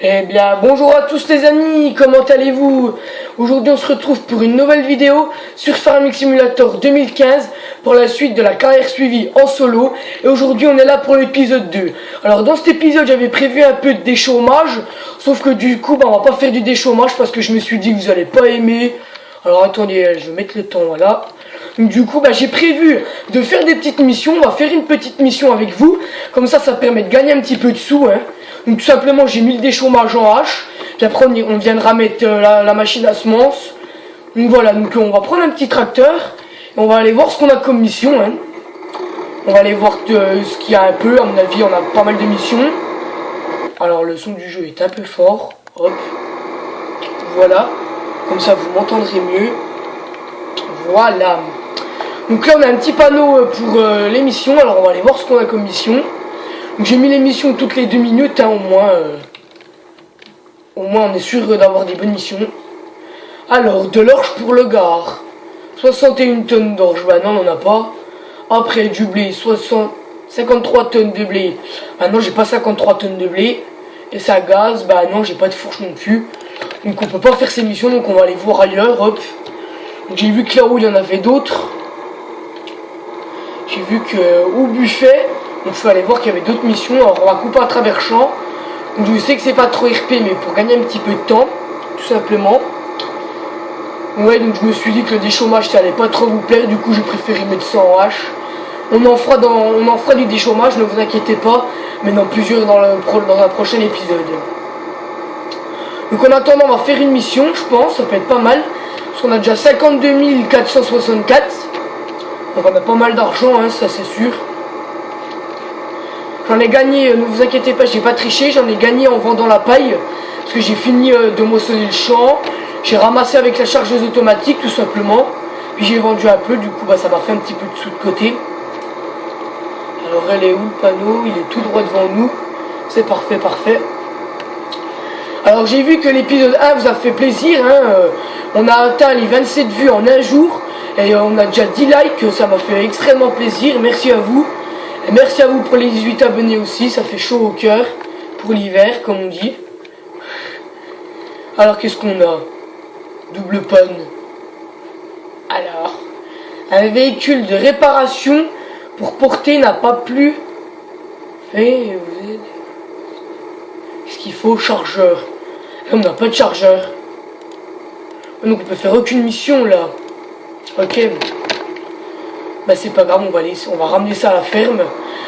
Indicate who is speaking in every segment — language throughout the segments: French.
Speaker 1: Eh bien, bonjour à tous les amis, comment allez-vous? Aujourd'hui on se retrouve pour une nouvelle vidéo sur Farming Simulator 2015 pour la suite de la carrière suivie en solo. Et aujourd'hui on est là pour l'épisode 2. Alors dans cet épisode j'avais prévu un peu de déchômage, sauf que du coup on va pas faire du déchômage parce que je me suis dit que vous allez pas aimer. Alors attendez, je vais mettre le temps, voilà. Donc du coup j'ai prévu de faire des petites missions, on va faire une petite mission avec vous. Comme ça permet de gagner un petit peu de sous, hein. Donc tout simplement j'ai mis le déchômage en H. Puis après on viendra mettre la machine à semences. Donc voilà, donc on va prendre un petit tracteur. Et on va aller voir ce qu'on a comme mission, hein. On va aller voir ce qu'il y a un peu. À mon avis on a pas mal de missions. Alors le son du jeu est un peu fort. Hop. Voilà. Comme ça vous m'entendrez mieux. Voilà. Donc là on a un petit panneau pour les missions. Alors on va aller voir ce qu'on a comme mission. Donc j'ai mis les missions toutes les 2 minutes, hein, au moins on est sûr d'avoir des bonnes missions. Alors, de l'orge pour le gare. 61 tonnes d'orge, bah non on n'en a pas. Après du blé, 53 tonnes de blé. Bah non j'ai pas 53 tonnes de blé. Et ça gaz, bah non j'ai pas de fourche non plus. Donc on peut pas faire ces missions, donc on va aller voir ailleurs, hop. Donc j'ai vu que là-haut il y en avait d'autres. J'ai vu que au buffet, on peut aller voir qu'il y avait d'autres missions. Alors on va couper à travers champ. Donc je sais que c'est pas trop RP, mais pour gagner un petit peu de temps, tout simplement. Ouais, donc je me suis dit que le déchômage ça allait pas trop vous plaire, du coup j'ai préféré mettre ça en H. On en fera du déchômage, ne vous inquiétez pas, mais dans plusieurs dans un prochain épisode. Donc en attendant on va faire une mission, je pense, ça peut être pas mal. Parce qu'on a déjà 52 464. Donc on a pas mal d'argent, hein, ça c'est sûr. J'en ai gagné, ne vous inquiétez pas, j'ai pas triché, j'en ai gagné en vendant la paille. Parce que j'ai fini de moissonner le champ. J'ai ramassé avec la chargeuse automatique tout simplement. Puis j'ai vendu un peu, du coup ça m'a fait un petit peu de sous de côté. Alors elle est où le panneau? Il est tout droit devant nous. C'est parfait, parfait. Alors j'ai vu que l'épisode 1 vous a fait plaisir, hein. On a atteint les 27 vues en un jour. Et on a déjà 10 likes, ça m'a fait extrêmement plaisir, merci à vous. Et merci à vous pour les 18 abonnés aussi, ça fait chaud au cœur pour l'hiver comme on dit. Alors qu'est-ce qu'on a? Double panne. Alors, un véhicule de réparation pour porter n'a pas plus fait. Qu'est-ce qu'il faut? Chargeur. Et on n'a pas de chargeur. Donc on peut faire aucune mission là. Ok. Bah c'est pas grave, on va ramener ça à la ferme.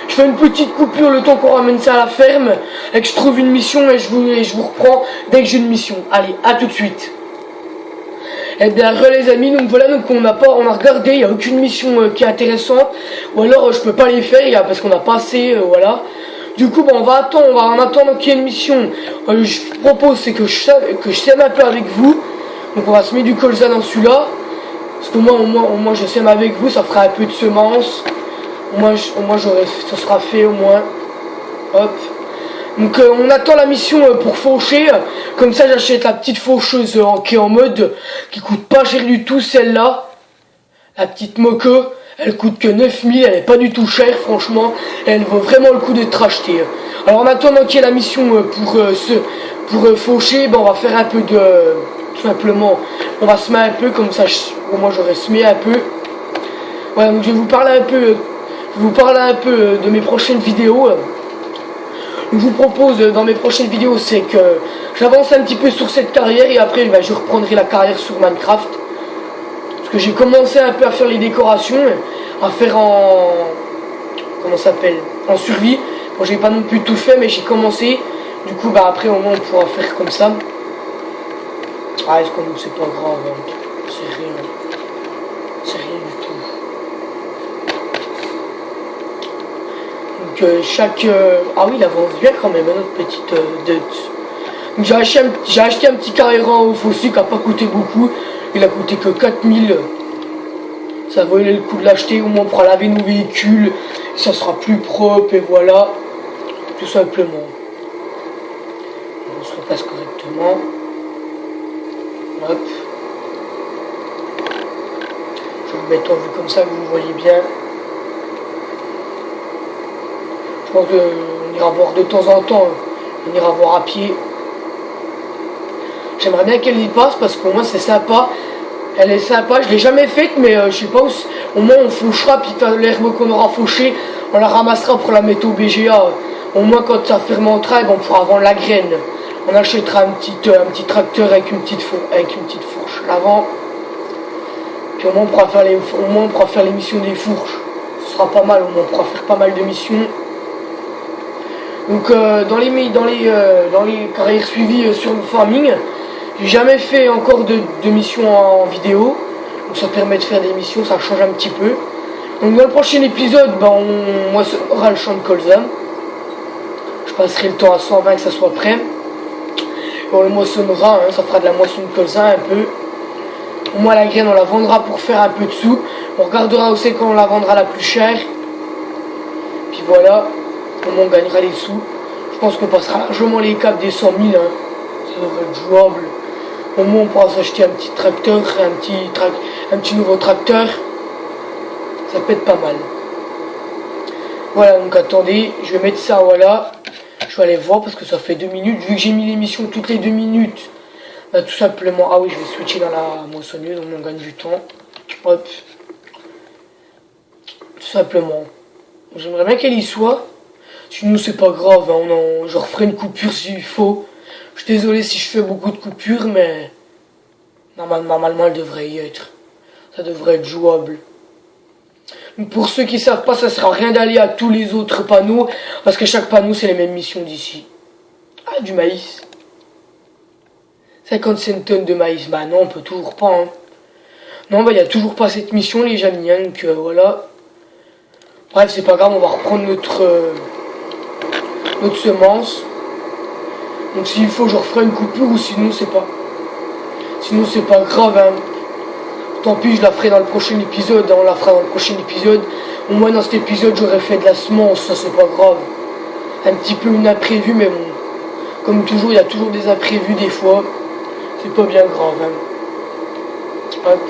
Speaker 1: Je fais une petite coupure le temps qu'on ramène ça à la ferme et que je trouve une mission et je vous reprends dès que j'ai une mission. Allez, à tout de suite. Et bien les amis, donc voilà, donc on a regardé, il n'y a aucune mission qui est intéressante. Ou alors je peux pas les faire parce qu'on n'a pas assez, voilà. Du coup on va en attendre qu'il y ait une mission. Je propose c'est que je sème un peu avec vous. Donc on va se mettre du colza dans celui-là. Parce que moi, au moins je sème avec vous, ça fera un peu de semences. Au moins ça sera fait au moins. Hop. Donc on attend la mission pour faucher. Comme ça j'achète la petite faucheuse qui est en mode, qui coûte pas cher du tout celle-là. La petite moque, elle coûte que 9000, elle est pas du tout chère franchement. Et elle vaut vraiment le coup d'être achetée. Alors en attendant qu'il y ait la mission pour faucher, on va faire un peu de... Tout simplement, on va semer un peu, comme ça au moins j'aurais semé un peu. Ouais, donc je vais vous parler un peu de mes prochaines vidéos. Je vous propose dans mes prochaines vidéos, c'est que j'avance un petit peu sur cette carrière et après je reprendrai la carrière sur Minecraft. Parce que j'ai commencé un peu à faire les décorations, à faire comment ça s'appelle, en survie. Bon, j'ai pas non plus tout fait, mais j'ai commencé. Du coup, après au moins on pourra faire comme ça. Ah, est-ce qu'on c'est pas grave, hein. C'est rien. C'est rien du tout. Donc ah oui, il avance bien quand même, hein, notre petite dot. Donc j'ai acheté un petit carrérant au Fossu qui a pas coûté beaucoup. Il a coûté que 4000. Ça valait le coup de l'acheter, au moins on pourra laver nos véhicules. Ça sera plus propre et voilà. Tout simplement. On se repasse correctement. Hop. Je vais vous mettre en vue comme ça, vous voyez bien. Je pense qu'on ira voir de temps en temps. On ira voir à pied. J'aimerais bien qu'elle y passe parce qu'au moins c'est sympa. Elle est sympa, je l'ai jamais faite, mais je sais pas où. Au moins on fauchera, puis l'herbe qu'on aura fauchée, on la ramassera pour la mettre au BGA. Au moins quand ça fermentera, on pourra vendre la graine. On achètera un petit tracteur avec une petite fourche l'avant. Puis au moins on pourra faire l'émission des fourches. Ce sera pas mal, au moins on pourra faire pas mal de missions. Donc dans les carrières suivies sur le farming, j'ai jamais fait encore de missions en vidéo. Donc ça permet de faire des missions, ça change un petit peu. Donc dans le prochain épisode, on moissonnera le champ de colza. Je passerai le temps à 120 que ça soit prêt. Et on le moissonnera, ça fera de la moisson de colza un peu. Au moins la graine on la vendra pour faire un peu de sous. On regardera aussi quand on la vendra la plus chère. Puis voilà, au moins on gagnera les sous. Je pense qu'on passera largement les caps des 100 000. Ça devrait être jouable. Au moins on pourra s'acheter un petit tracteur, un petit nouveau tracteur. Ça peut être pas mal. Voilà, donc attendez, je vais mettre ça, voilà. Je vais aller voir parce que ça fait 2 minutes. Vu que j'ai mis l'émission toutes les 2 minutes, tout simplement. Ah oui, je vais switcher dans la moissonneuse, donc on gagne du temps. Hop. Tout simplement. J'aimerais bien qu'elle y soit. Sinon, c'est pas grave. Je referai une coupure s'il faut. Je suis désolé si je fais beaucoup de coupures, mais normalement, elle devrait y être. Ça devrait être jouable. Donc pour ceux qui savent pas, ça sert à rien d'aller à tous les autres panneaux, parce que chaque panneau, c'est les mêmes missions d'ici. Ah, du maïs. 55 tonnes de maïs. Bah non, on peut toujours pas. Non, il n'y a toujours pas cette mission, les amis. Donc voilà. Bref, c'est pas grave, on va reprendre notre semence. Donc s'il faut, je referai une coupure, ou sinon c'est pas grave. Tant pis, je la ferai dans le prochain épisode. On la fera dans le prochain épisode. Au moins dans cet épisode, j'aurais fait de la semence, ça c'est pas grave. Un petit peu une imprévue, mais bon. Comme toujours, il y a toujours des imprévus des fois. C'est pas bien grave. Hop.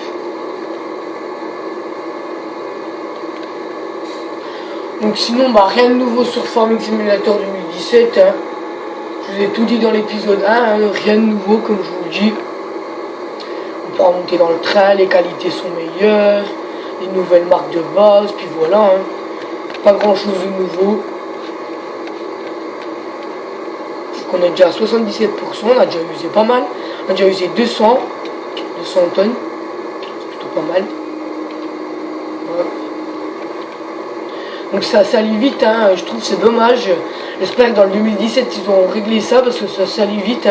Speaker 1: Donc sinon, rien de nouveau sur Farming Simulator 2017. Je vous ai tout dit dans l'épisode 1, rien de nouveau comme je vous le dis. On pourra monter dans le train, les qualités sont meilleures, les nouvelles marques de base, puis voilà. Pas grand chose de nouveau. On est déjà à 77%, on a déjà usé pas mal. On a déjà usé 200 tonnes. C'est plutôt pas mal. Voilà. Donc ça salit vite, je trouve c'est dommage. J'espère que dans le 2017 ils ont réglé ça parce que ça salit vite.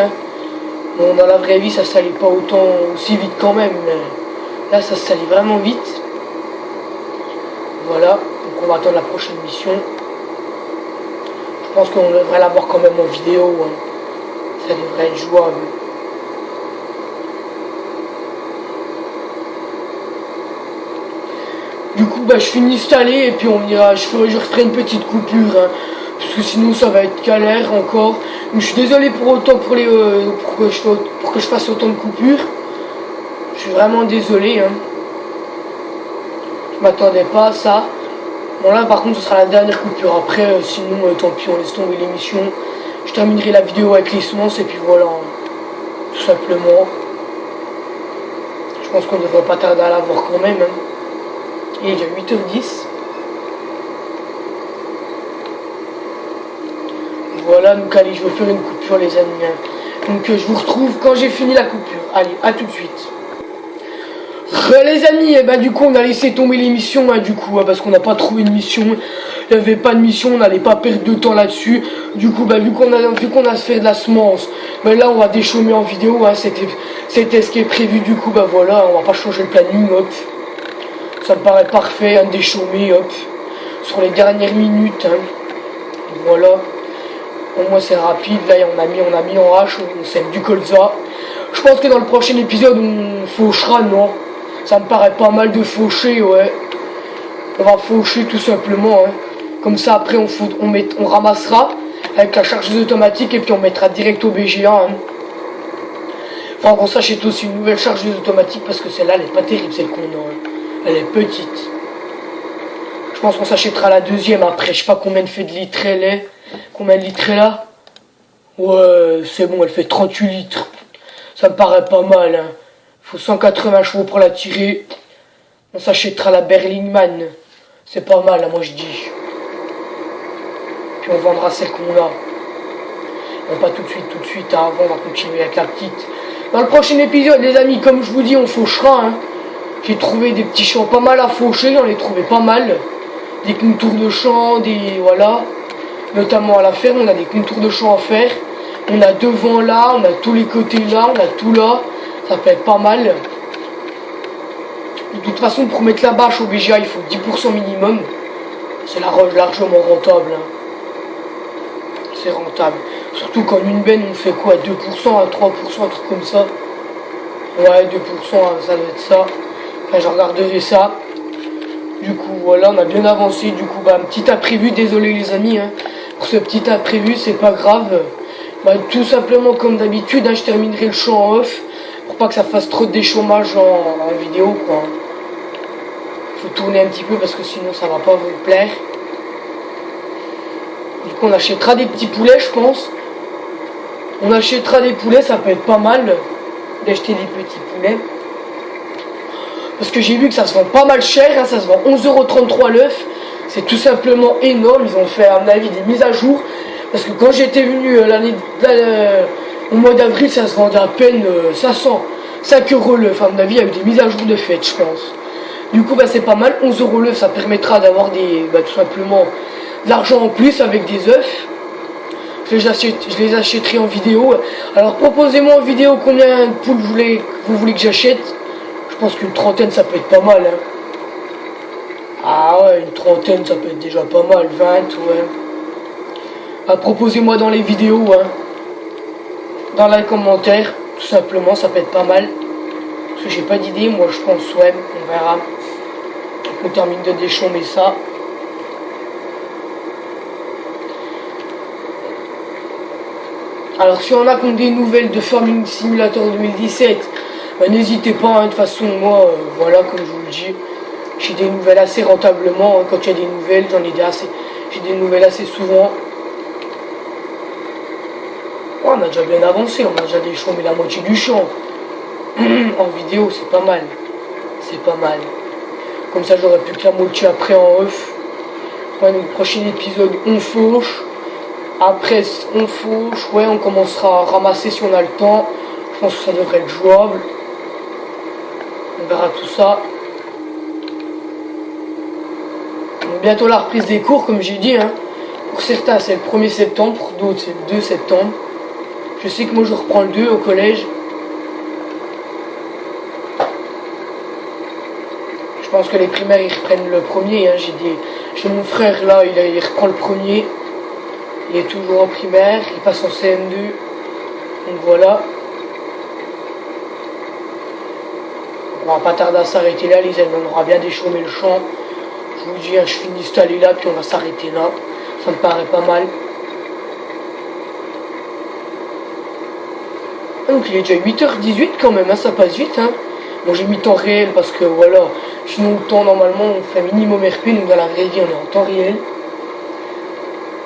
Speaker 1: Bon, dans la vraie vie ça salit pas aussi vite quand même, mais là ça salit vraiment vite. Voilà, donc on va attendre la prochaine mission. Je pense qu'on devrait l'avoir quand même en vidéo. Ça devrait être jouable. Du coup, je finis d'installer et puis on ira. Je referai une petite coupure, parce que sinon ça va être galère encore. Donc, je suis désolé pour que je fasse autant de coupures. Je suis vraiment désolé. Je m'attendais pas à ça. Bon là par contre ce sera la dernière coupure. Après sinon tant pis, on laisse tomber l'émission. Je terminerai la vidéo avec les semences et puis voilà. Tout simplement. Je pense qu'on ne devrait pas tarder à la voir quand même. Il est déjà 8h10. Voilà, donc allez, je vais faire une coupure les amis. Donc je vous retrouve quand j'ai fini la coupure. Allez, à tout de suite. Les amis, du coup on a laissé tomber l'émission du coup parce qu'on n'a pas trouvé une mission. Il n'y avait pas de mission, on n'allait pas perdre de temps là-dessus. Du coup vu qu'on a fait de la semence, là on va déchaumer en vidéo. C'était ce qui est prévu. Du coup voilà, on va pas changer le planning. Hop. Ça me paraît parfait, déchaumer, hop, sur les dernières minutes. Voilà. Au moins c'est rapide. Là on a mis en hache, on sème du colza. Je pense que dans le prochain épisode on fauchera, non? Ça me paraît pas mal de faucher, ouais. On va faucher tout simplement. Comme ça après on ramassera avec la chargeuse automatique et puis on mettra direct au BGA. Enfin qu'on s'achète aussi une nouvelle chargeuse automatique parce que celle-là elle est pas terrible, celle qu'on a. Elle est petite. Je pense qu'on s'achètera la deuxième après. Je sais pas combien de litres elle est. Combien de litres elle a? Ouais, c'est bon, elle fait 38 litres. Ça me paraît pas mal, hein. Faut 180 chevaux pour la tirer. On s'achètera la Berlingman. C'est pas mal, hein, moi je dis. Puis on vendra celle qu'on a. Bon, pas tout de suite, hein. Avant on va continuer avec la petite. Dans le prochain épisode, les amis, comme je vous dis, on fauchera, hein. J'ai trouvé des petits champs pas mal à faucher, j'en ai trouvé pas mal. Des contours de champs, des... voilà. Notamment à la ferme, on a des contours de champs à faire. On a devant là, on a tous les côtés là, on a tout là. Ça peut être pas mal. De toute façon, pour mettre la bâche au BGA, il faut 10% minimum. C'est largement rentable, hein. C'est rentable. Surtout quand une benne, on fait quoi, 2% à 3%, un truc comme ça. Ouais, 2%, ça doit être ça. Enfin, je regarderai ça. Du coup, voilà, on a bien avancé. Du coup, bah, un petit imprévu, désolé les amis, hein. Pour ce petit imprévu, c'est pas grave. Bah, tout simplement, comme d'habitude, hein, je terminerai le show en off. Pour pas que ça fasse trop de déchômage en vidéo, quoi. Faut tourner un petit peu parce que sinon ça va pas vous plaire. Du coup, on achètera des petits poulets, je pense. On achètera des poulets, ça peut être pas mal d'acheter des petits poulets. Parce que j'ai vu que ça se vend pas mal cher, hein, ça se vend 11,33 € l'œuf. C'est tout simplement énorme. Ils ont fait, à mon avis, des mises à jour. Parce que quand j'étais venu au mois d'avril, ça se vendait à peine 5 € l'œuf. À mon avis, il y a eu des mises à jour de fête, je pense. Du coup, bah, c'est pas mal. 11 € l'œuf, ça permettra d'avoir tout simplement de l'argent en plus avec des œufs. Je les achèterai en vidéo. Alors, proposez-moi en vidéo combien de poules vous voulez que j'achète. Je pense qu'une trentaine, ça peut être pas mal, hein. Ah ouais, une trentaine, ça peut être déjà pas mal. 20, ouais. Ah, proposez-moi dans les vidéos, hein. Dans les commentaires, tout simplement, ça peut être pas mal. Parce que j'ai pas d'idée, moi je pense, ouais, on verra. On termine de déchommer ça. Alors si on a compte des nouvelles de Farming Simulator 2017, bah, n'hésitez pas, hein. De toute façon, moi, voilà, comme je vous le dis, j'ai des nouvelles assez rentablement, hein. Quand il y a des nouvelles, j'ai des nouvelles assez souvent. Oh, on a déjà bien avancé, on a déjà déchômé la moitié du champ. En vidéo, c'est pas mal. C'est pas mal. Comme ça, j'aurais plus que la moitié après en off. Ouais, donc, prochain épisode, on fauche. Après, on fauche. Ouais, on commencera à ramasser si on a le temps. Je pense que ça devrait être jouable. On verra tout ça. Donc, bientôt la reprise des cours, comme j'ai dit, hein. Pour certains, c'est le 1er septembre. Pour d'autres, c'est le 2 septembre. Je sais que moi, je reprends le 2 au collège. Je pense que les primaires, ils reprennent le 1er, hein. J'ai mon frère là, il reprend le 1er. Il est toujours en primaire, il passe en CM2. Donc voilà. On va pas tarder à s'arrêter là, les amis. On aura bien déchômé le champ. Je vous dis, hein, je finis cette allée là, puis on va s'arrêter là. Ça me paraît pas mal. Donc il est déjà 8h18 quand même, hein, ça passe vite, hein. Bon, j'ai mis temps réel parce que voilà, sinon le temps normalement on fait minimum RP, donc dans la vraie vie on est en temps réel.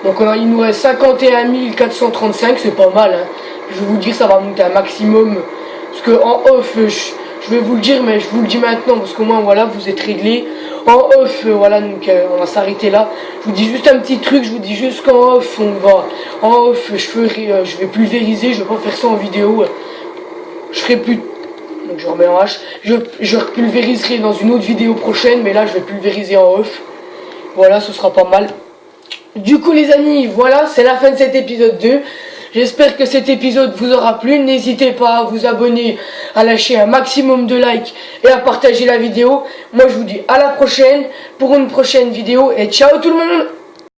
Speaker 1: Donc il nous reste 51 435, c'est pas mal, hein. Je vais vous dire, ça va monter un maximum. Parce que en off, je vais vous le dire, mais je vous le dis maintenant parce qu'au moins voilà, vous êtes réglés. En off, voilà, donc on va s'arrêter là. Je vous dis juste un petit truc, je vous dis juste qu'en off, en off, je vais pulvériser, je vais pas faire ça en vidéo. Je ferai plus. Donc je remets en H. Je pulvériserai dans une autre vidéo prochaine, mais là je vais pulvériser en off. Voilà, ce sera pas mal. Du coup les amis, voilà, c'est la fin de cet épisode 2. J'espère que cet épisode vous aura plu. N'hésitez pas à vous abonner, à lâcher un maximum de likes et à partager la vidéo. Moi je vous dis à la prochaine pour une prochaine vidéo et ciao tout le monde.